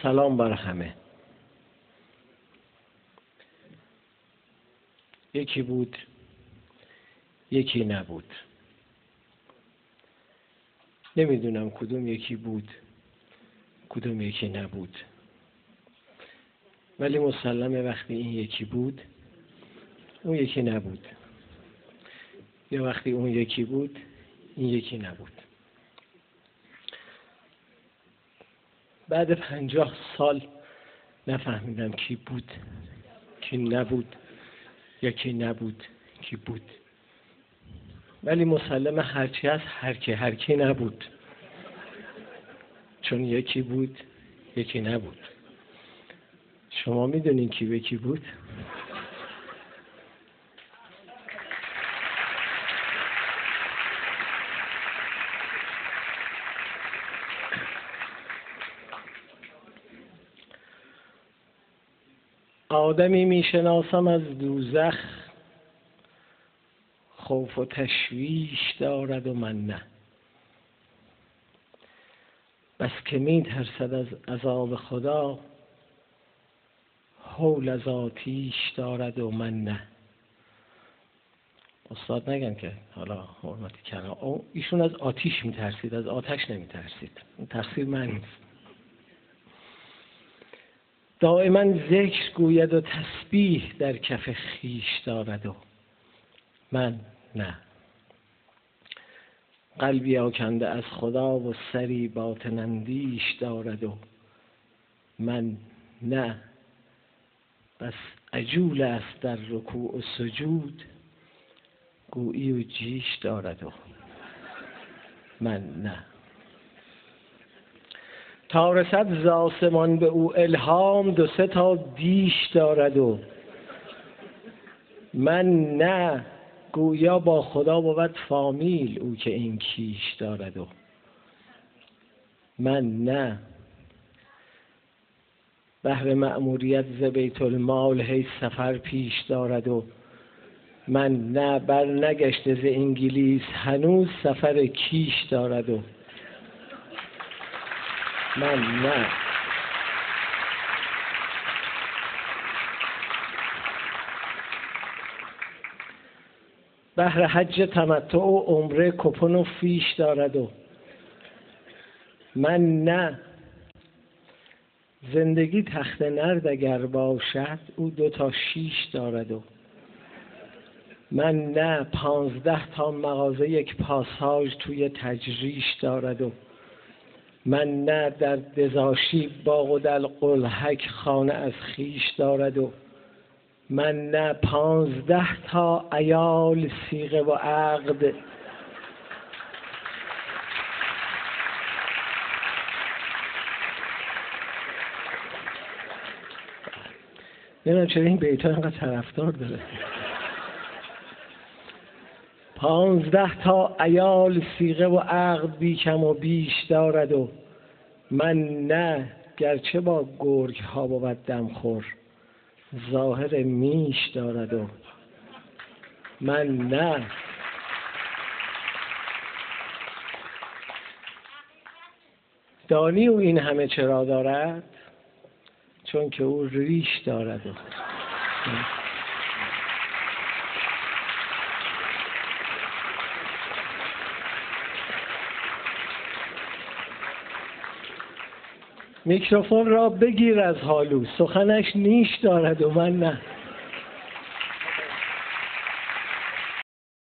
سلام بر همه. یکی بود، یکی نبود. نمیدونم کدوم یکی بود، کدوم یکی نبود. ولی مسلمه وقتی این یکی بود، اون یکی نبود. یا وقتی اون یکی بود، این یکی نبود. بعد 50 سال نفهمیدم کی بود، کی نبود، یا کی نبود، کی بود. ولی مسلمه هرچی هست هر کی نبود. چون یکی بود، یکی نبود. شما میدونین کی به کی بود؟ آدمی میشناسم از دوزخ، خوف و تشویش دارد و من نه. بس که میترسد از عذاب خدا، هول از آتیش دارد و من نه. استاد نگن که حالا حرمتی کردم، ایشون از آتیش میترسید، از آتش نمیترسید. این تقصیر من نیست. دائما ذکر گوید و تسبیح در کف خیش دارد و من نه. قلبی آکنده از خدا و سری باطن اندیش دارد و من نه. بس عجول است در رکوع و سجود، گویی و جیش دارد و من نه. تا رسد ز آسمان به او الهام، 2-3 تا دیش دارد و من نه. گویا با خدا بود فامیل او که این کیش دارد و من نه. بهر مأموریت ز بیت المال هی سفر پیش دارد و من نه. بر نگشته ز انگلیس هنوز سفر کیش دارد و من نه. بهر حج تمتع و عمره کپن و فیش دارد و من نه. زندگی تخت نرد اگر باشد، او 2 تا شیش دارد و من نه. 15 تا مغازه یک پاساژ توی تجریش دارد و من نه. در دزاشی باغ و در قلهک خانه از خیش دارد و من نه. 15 تا عیال صیغه و عقد نمیدونم چرا این بیت‌ها اینقدر طرفدار داره. 15 تا عیال صیغه و عقد بی کم و بیش دارد و من نه. گرچه با گرگ ها بود دمخور، ظاهر میش دارد و من نه. دانی او این همه چرا دارد؟ چون که او ریش دارد و میکروفون را بگیر از حالو، سخنش نیش دارد و من نه.